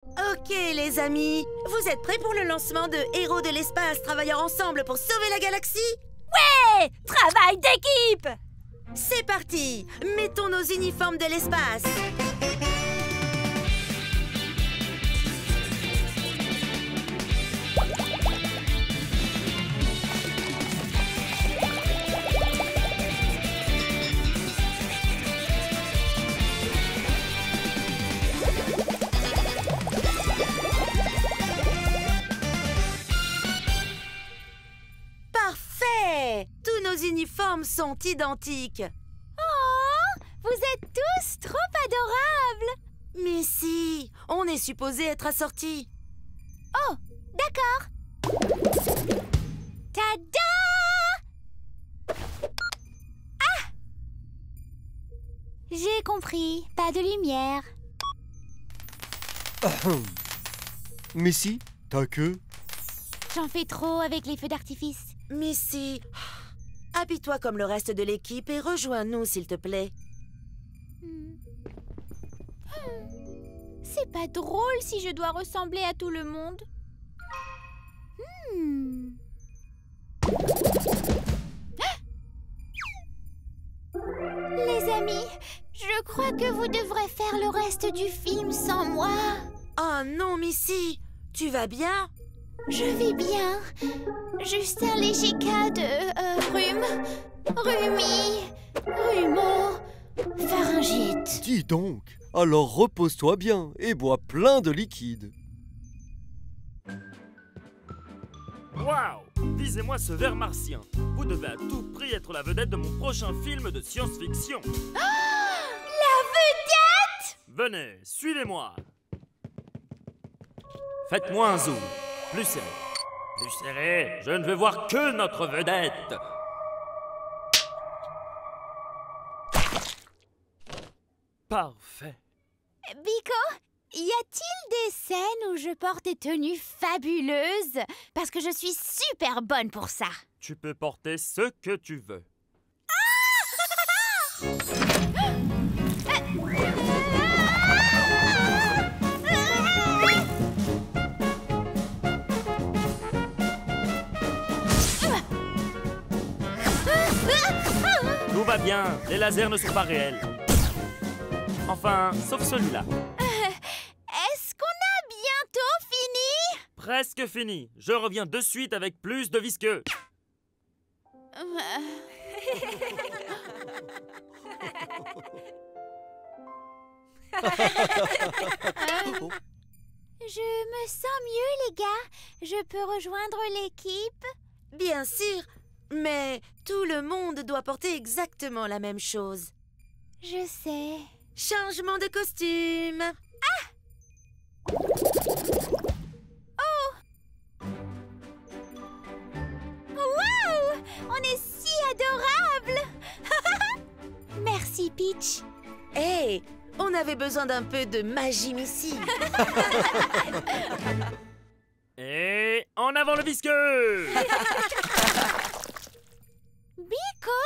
Ok les amis, vous êtes prêts pour le lancement de Héros de l'espace travaillant ensemble pour sauver la galaxie? Ouais! Travail d'équipe! C'est parti! Mettons nos uniformes de l'espace. Parfait! Tous nos uniformes sont identiques. Oh! Vous êtes tous trop adorables! Mais si, on est supposé être assortis. Oh, d'accord. Tada! Ah! J'ai compris, pas de lumière. Mais si, t'as que... J'en fais trop avec les feux d'artifice. Missy, habille-toi comme le reste de l'équipe et rejoins-nous, s'il te plaît. C'est pas drôle si je dois ressembler à tout le monde. Les amis, je crois que vous devrez faire le reste du film sans moi. Oh non, Missy, tu vas bien? Je vais bien. Juste un léger cas de rhume, pharyngite. Dis donc, alors repose-toi bien et bois plein de liquide. Waouh! Lisez-moi ce ver martien. Vous devez à tout prix être la vedette de mon prochain film de science-fiction. La vedette! Venez, suivez-moi. Faites-moi un zoom. Plus serré. Plus serré. Je ne veux voir que notre vedette. Parfait. Biko, y a-t-il des scènes où je porte des tenues fabuleuses? Parce que je suis super bonne pour ça. Tu peux porter ce que tu veux. Tout va bien, les lasers ne sont pas réels. Enfin, sauf celui-là. Est-ce qu'on a bientôt fini? Presque fini. Je reviens de suite avec plus de visqueux. Je me sens mieux, les gars. Je peux rejoindre l'équipe? Bien sûr, mais tout le monde doit porter exactement la même chose. Je sais. Changement de costume. Waouh! On est si adorables! Merci, Peach. Hey, on avait besoin d'un peu de magie, Missy. Et en avant le visqueux! Biko,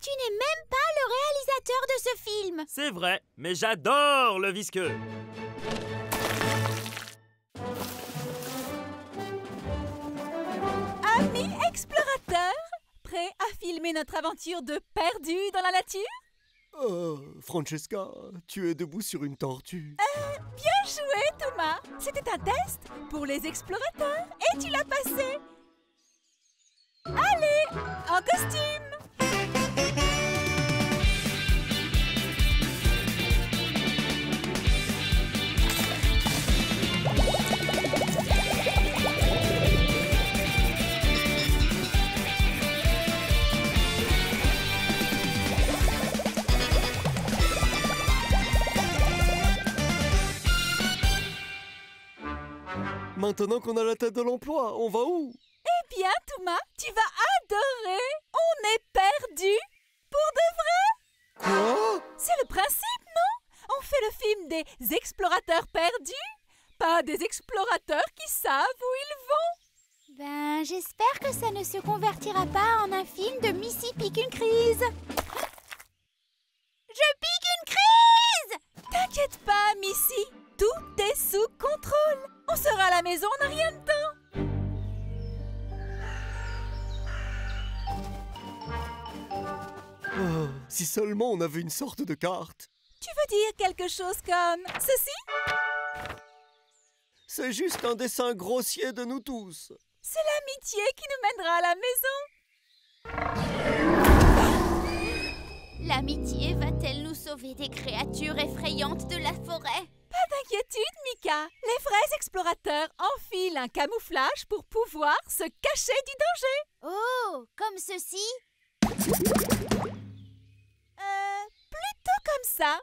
tu n'es même pas le réalisateur de ce film. C'est vrai, mais j'adore le visqueux. Amis explorateurs, prêts à filmer notre aventure de perdu dans la nature? Francesca, tu es debout sur une tortue. Bien joué, Thomas. C'était un test pour les explorateurs et tu l'as passé. Allez, en costume! Maintenant qu'on a la tête de l'emploi, on va où? Eh bien, Thomas, tu vas adorer. On est perdu. Pour de vrai. Quoi? C'est le principe, non? On fait le film des explorateurs perdus, pas des explorateurs qui savent où ils vont. Ben, j'espère que ça ne se convertira pas en un film de Missy pique une crise. Je pique une crise! T'inquiète pas, Missy. Tout est sous contrôle. On sera à la maison en un rien de temps. Oh, si seulement on avait une sorte de carte. Tu veux dire quelque chose comme ceci? C'est juste un dessin grossier de nous tous. C'est l'amitié qui nous mènera à la maison. L'amitié va-t-elle nous sauver des créatures effrayantes de la forêt? Pas d'inquiétude, Mika. Les vrais explorateurs enfilent un camouflage pour pouvoir se cacher du danger. Oh, comme ceci? Plutôt comme ça.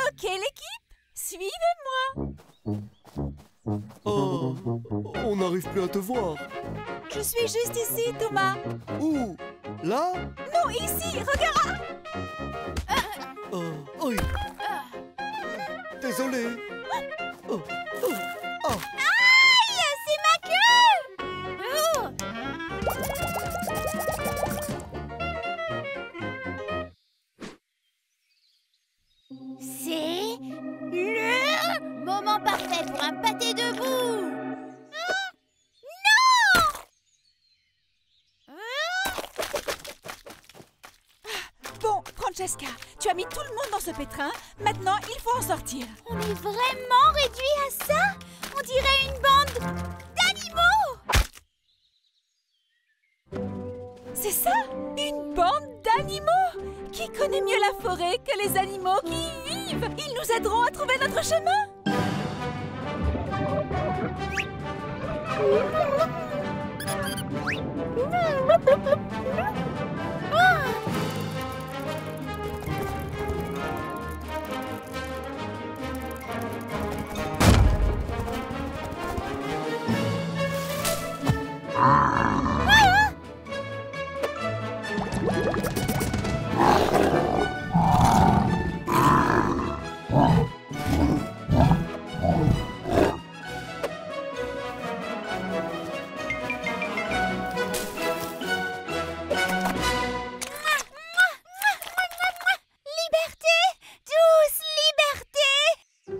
Ok, l'équipe, suivez-moi. Oh, on n'arrive plus à te voir. Je suis juste ici, Thomas. Où? Là? Non, ici, regarde. Oh, oui. Désolé. Oh, oh, ah. Aïe, c'est ma queue! Oh! C'est le moment parfait pour un pâté debout. Bon, Francesca, tu as mis tout le monde dans ce pétrin. Maintenant, il faut en sortir. On est vraiment réduit à ça? On dirait une bande d'animaux! C'est ça, une bande d'animaux. Qui connaît mieux la forêt que les animaux qui y vivent? Ils nous aideront à trouver notre chemin.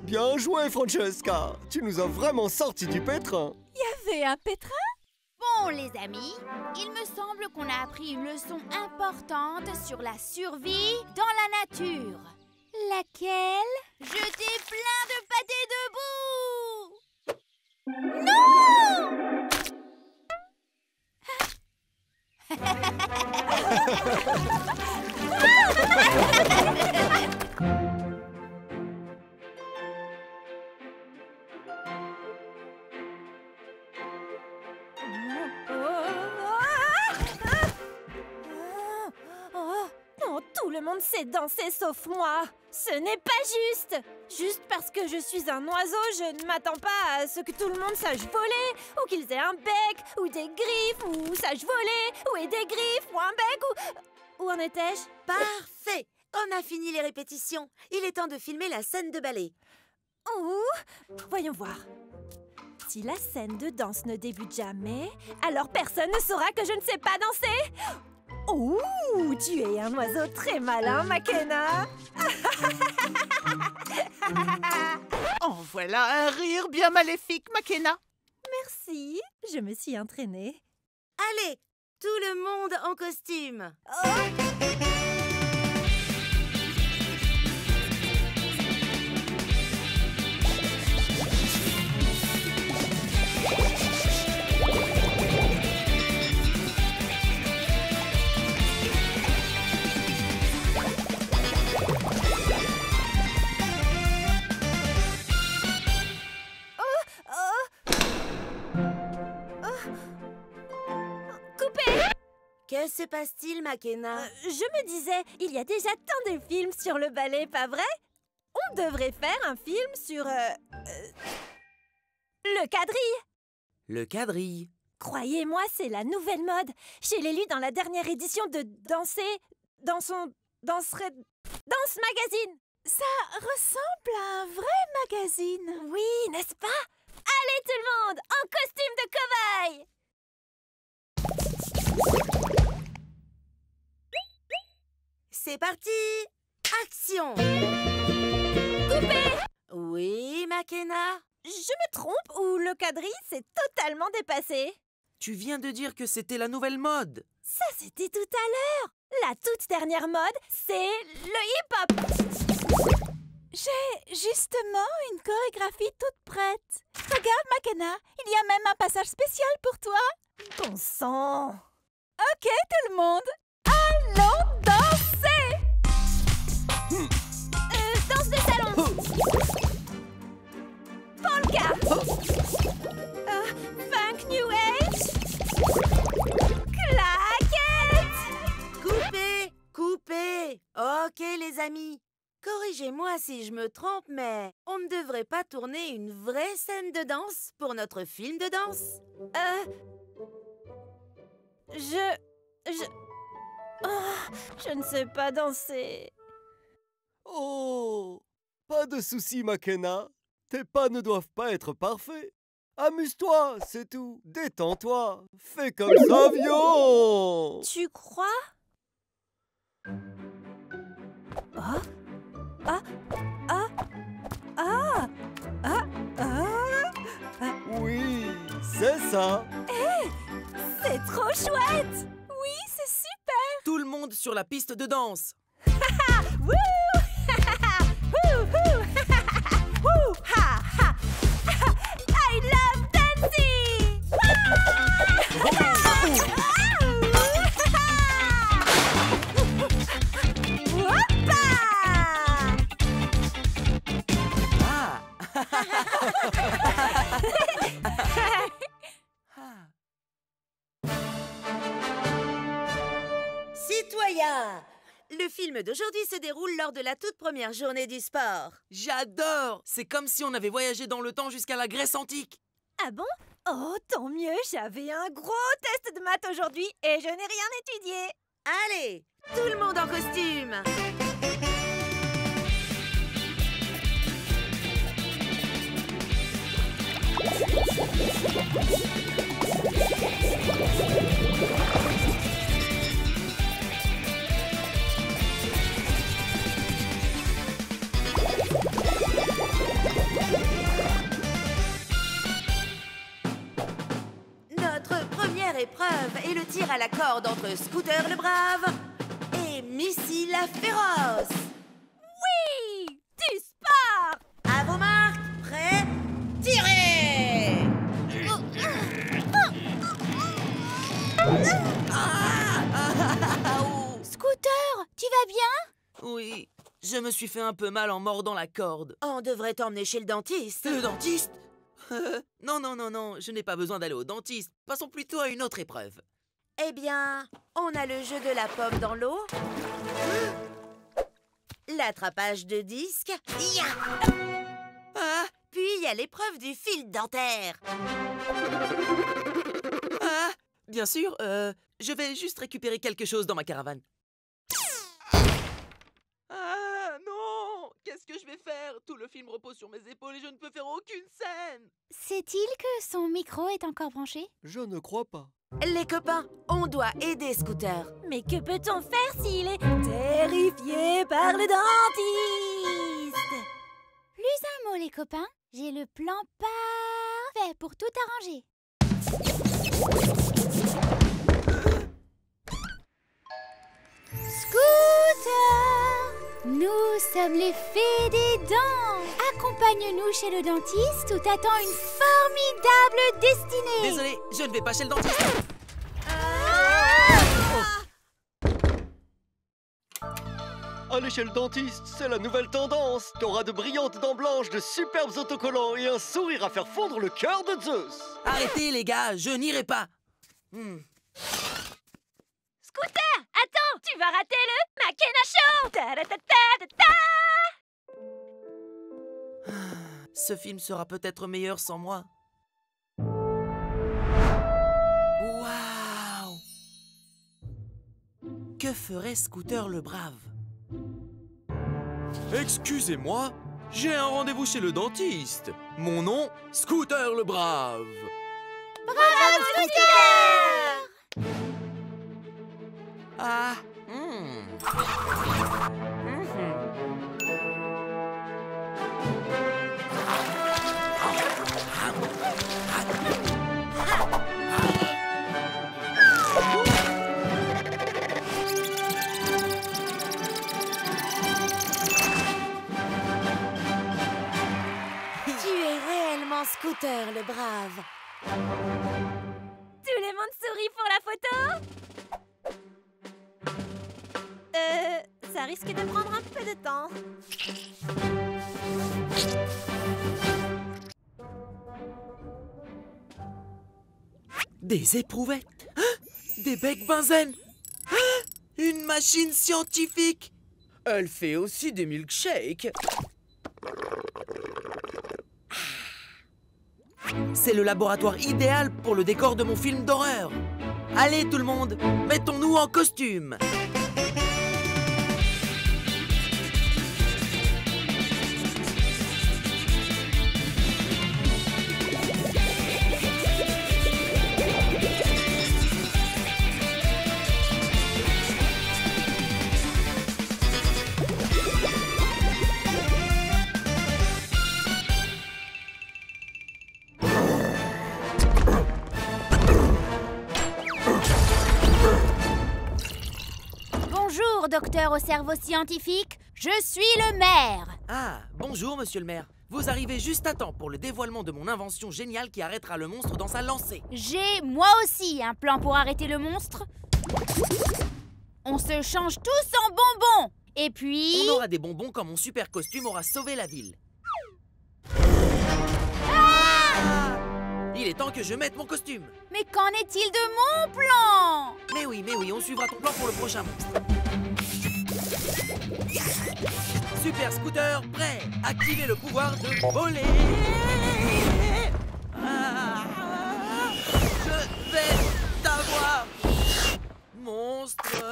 Bien joué, Francesca. Tu nous as vraiment sortis du pétrin. Il y avait un pétrin? Bon, les amis, il me semble qu'on a appris une leçon importante sur la survie dans la nature. Laquelle? Jeter plein de pâtés debout! Non! Oh, tout le monde sait danser sauf moi. Ce n'est pas juste. Juste parce que je suis un oiseau, je ne m'attends pas à ce que tout le monde sache voler, ou qu'ils aient un bec, ou des griffes, ou sachent voler, ou aient des griffes, ou un bec, ou... Où en étais-je? Parfait! On a fini les répétitions. Il est temps de filmer la scène de ballet. Oh, voyons voir. Si la scène de danse ne débute jamais, alors personne ne saura que je ne sais pas danser. Oh, tu es un oiseau très malin, McKenna. En voilà un rire bien maléfique, McKenna. Merci, je me suis entraînée. Allez, tout le monde en costume. Que se passe-t-il, McKenna? Je me disais, il y a déjà tant de films sur le ballet, pas vrai? On devrait faire un film sur... le quadrille. Le quadrille. Croyez-moi, c'est la nouvelle mode. Je l'ai lu dans la dernière édition de Danser... dans son... Danse Magazine. Ça ressemble à un vrai magazine. Oui, n'est-ce pas? Allez tout le monde, en costume de cobaye! C'est parti! Action! Coupez! Oui, Makena? Je me trompe ou le quadrille s'est totalement dépassé? Tu viens de dire que c'était la nouvelle mode. Ça, c'était tout à l'heure. La toute dernière mode, c'est le hip-hop. J'ai justement une chorégraphie toute prête. Regarde, Makena, il y a même un passage spécial pour toi. Bon sang. Ok, tout le monde, allons danser. Danse de salon. Polka. Funk New Age. Claquette. Coupez! Coupez! Ok, les amis. Corrigez-moi si je me trompe, mais on ne devrait pas tourner une vraie scène de danse pour notre film de danse. Je ne sais pas danser. Oh! Pas de souci, Makena. Tes pas ne doivent pas être parfaits. Amuse-toi, c'est tout. Détends-toi. Fais comme ça, vieux. Tu crois? Ah! Ah! Ah! Ah! Ah! Ah! Oui, c'est ça. C'est trop chouette! Oui, c'est super. Tout le monde sur la piste de danse. Wouh! Wouh! Wouh! Wouh! Ha! Ha! I love dancing! Citoyens, le film d'aujourd'hui se déroule lors de la toute première journée du sport. J'adore! C'est comme si on avait voyagé dans le temps jusqu'à la Grèce antique. Ah bon? Oh, tant mieux, j'avais un gros test de maths aujourd'hui et je n'ai rien étudié. Allez, tout le monde en costume. Notre première épreuve est le tir à la corde entre Scooter le Brave et Missy la Féroce. Oui! Du sport! À vos marques, prêts, tirez! Scooter, tu vas bien? Oui, je me suis fait un peu mal en mordant la corde. On devrait t'emmener chez le dentiste. Le dentiste? Non, non, non, non, je n'ai pas besoin d'aller au dentiste. Passons plutôt à une autre épreuve. Eh bien, on a le jeu de la pomme dans l'eau, l'attrapage de disques, Ah, puis il y a l'épreuve du fil dentaire. ah, bien sûr, je vais juste récupérer quelque chose dans ma caravane. Ah, non! Qu'est-ce que je vais faire? Tout le film repose sur mes épaules et je ne peux faire aucune scène. Sait-il que son micro est encore branché? Je ne crois pas. Les copains, on doit aider Scooter. Mais que peut-on faire s'il est terrifié par le dentiste? Plus un mot, les copains. J'ai le plan parfait pour tout arranger. Scooter! Nous sommes les fées des dents. Accompagne-nous chez le dentiste où t'attend une formidable destinée. Désolé, je ne vais pas chez le dentiste. Aller chez le dentiste, c'est la nouvelle tendance. T'auras de brillantes dents blanches, de superbes autocollants et un sourire à faire fondre le cœur de Zeus. Arrêtez, les gars, je n'irai pas. Scooter, attends, tu vas rater le Makena Show! Ta-ra-ta-ta-ta-ta! Ce film sera peut-être meilleur sans moi. Waouh! Que ferait Scooter le Brave? Excusez-moi, j'ai un rendez-vous chez le dentiste. Mon nom, Scooter le Brave. Bravo, Scooter! Ah, Tu es réellement Scooter, le brave. Tout le monde sourit pour la photo? Ça risque de prendre un peu de temps. Des éprouvettes. Hein? Des becs benzène. Hein? Une machine scientifique. Elle fait aussi des milkshakes. C'est le laboratoire idéal pour le décor de mon film d'horreur. Allez tout le monde, mettons-nous en costume. Bonjour, docteur au cerveau scientifique. Je suis le maire. Ah, bonjour monsieur le maire. Vous arrivez juste à temps pour le dévoilement de mon invention géniale qui arrêtera le monstre dans sa lancée. J'ai, moi aussi, un plan pour arrêter le monstre. On se change tous en bonbons. Et puis... On aura des bonbons quand mon super costume aura sauvé la ville. Ah! Il est temps que je mette mon costume. Mais qu'en est-il de mon plan? Mais oui, on suivra ton plan pour le prochain monstre. Super Scooter, prêt. Activez le pouvoir de voler. Je vais t'avoir, monstre.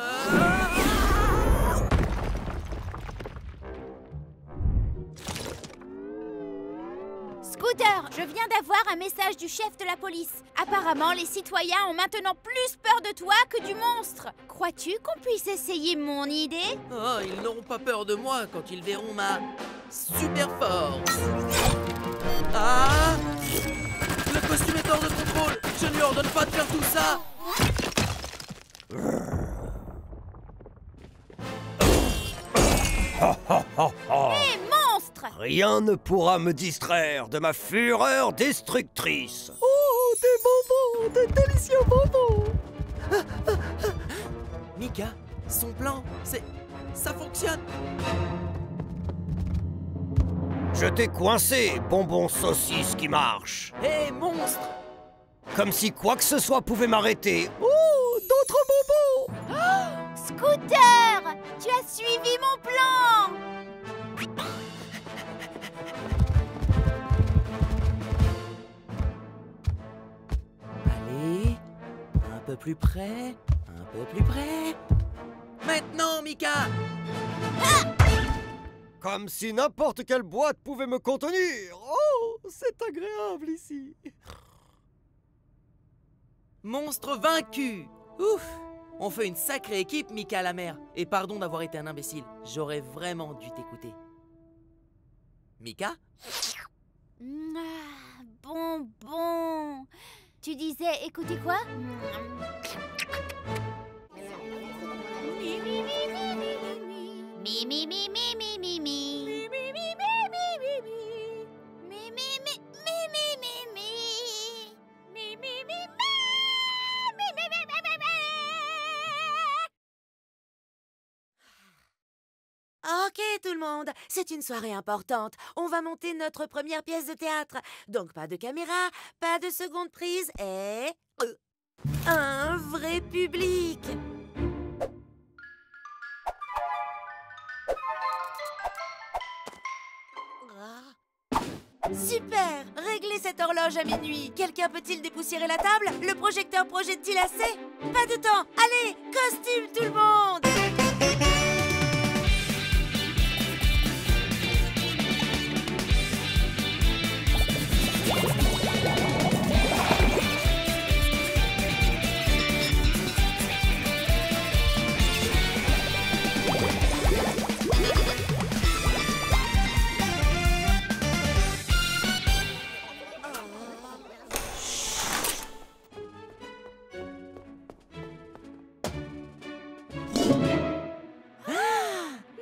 Scooter, je viens d'avoir un message du chef de la police. Apparemment, les citoyens ont maintenant plus peur de toi que du monstre. Crois-tu qu'on puisse essayer mon idée? Oh, ils n'auront pas peur de moi quand ils verront ma super force. Ah! Le costume est hors de contrôle. Je ne lui ordonne pas de faire tout ça. Hé, monstre! Rien ne pourra me distraire de ma fureur destructrice. Oh, des bonbons, des délicieux bonbons. Mika, son plan, ça fonctionne. Je t'ai coincé, bonbon saucisse qui marche. Hé, monstre! Comme si quoi que ce soit pouvait m'arrêter. Oh, d'autres bonbons. Oh, Scooter! Tu as suivi mon plan! Allez, un peu plus près, un peu plus près. Maintenant, Mika! Comme si n'importe quelle boîte pouvait me contenir. Oh, c'est agréable ici. Monstre vaincu! Ouf! On fait une sacrée équipe, Mika la mère. Et pardon d'avoir été un imbécile. J'aurais vraiment dû t'écouter. Mika? Bonbon. Tu disais, écoutez quoi? Mi mi mi mi mi mi mi mi mi mi mi mi mi mi mi mi mi mi mi mi. Ok tout le monde, c'est une soirée importante. On va monter notre première pièce de théâtre. Donc pas de caméra, pas de seconde prise et... un vrai public. Super! Réglez cette horloge à minuit. Quelqu'un peut-il dépoussiérer la table? Le projecteur projette-t-il assez? Pas de temps. Allez, costume tout le monde!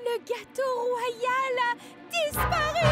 Le gâteau royal a disparu!